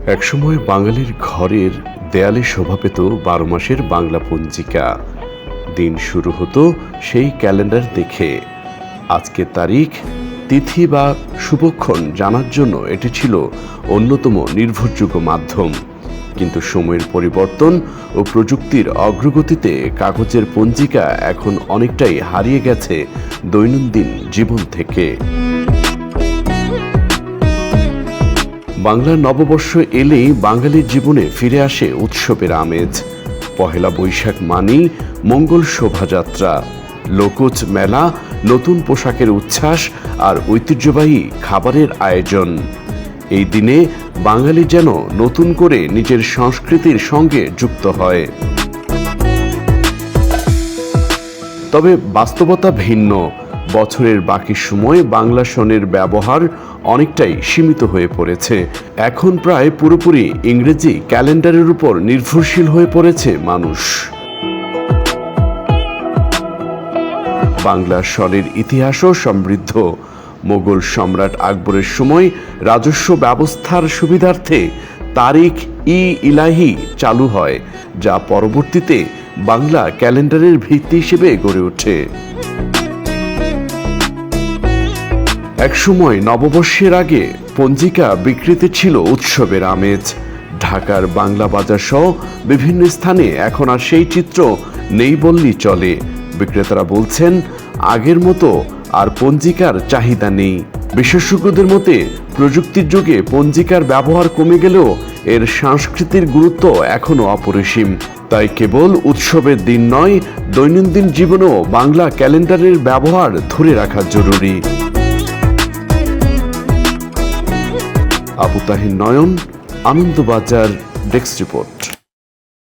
একসময় বাঙালির ঘরের দেয়ালে শোভা পেত ১২ মাসের বাংলা পঞ্জিকা। দিন শুরু হতো সেই ক্যালেন্ডার দেখে। আজকে তারিখ, তিথি বা শুভক্ষণ জানার জন্য এটি ছিল অন্যতম নির্ভরযোগ্য মাধ্যম। কিন্তু সময়ের পরিবর্তন ও প্রযুক্তির অগ্রগতিতে কাগজের পঞ্জিকা এখন অনেকটাই হারিয়ে গেছে দৈনন্দিন জীবন থেকে। বাংলা নববর্ষ এলেই বাঙালির জীবনে ফিরে আসে উৎসবের আমেজ। পহেলা বৈশাখ মানেই মঙ্গল শোভাযাত্রা, লোকজ মেলা, নতুন পোশাকের উচ্ছ্বাস আর ঐতিহ্যবাহী খাবারের আয়োজন। এই দিনে বাঙালি যেন নতুন করে নিজের সংস্কৃতির সঙ্গে যুক্ত হয়। তবে বাস্তবতা ভিন্ন। বছরের বাকি সময় বাংলা সনের ব্যবহার অনেকটাই সীমিত হয়ে পড়েছে। এখন প্রায় পুরোপুরি ইংরেজি ক্যালেন্ডারের উপর নির্ভরশীল হয়ে পড়েছে মানুষ। বাংলা সনের ইতিহাসও সমৃদ্ধ। মোগল সম্রাট আকবরের সময় রাজস্ব ব্যবস্থার সুবিধার্থে তারিখ ই ইলাহি চালু হয়, যা পরবর্তীতে বাংলা ক্যালেন্ডারের ভিত্তি হিসেবে গড়ে ওঠে। একসময় নববর্ষের আগে পঞ্জিকা বিক্রিতে ছিল উৎসবের আমেজ। ঢাকার বাংলা বাজার সহ বিভিন্ন স্থানে এখন আর সেই চিত্র নেই বললেই চলে। বিক্রেতারা বলছেন, আগের মতো আর পঞ্জিকার চাহিদা নেই। বিশেষজ্ঞদের মতে প্রযুক্তির যুগে পঞ্জিকার ব্যবহার কমে গেলেও এর সাংস্কৃতিক গুরুত্ব এখনো অপরিসীম। তাই কেবল উৎসবের দিন নয়, দৈনন্দিন জীবনেও বাংলা ক্যালেন্ডারের ব্যবহার ধরে রাখা জরুরি। আবু তাহির নয়ন, আনন্দবাজার, ডেস্ক রিপোর্ট।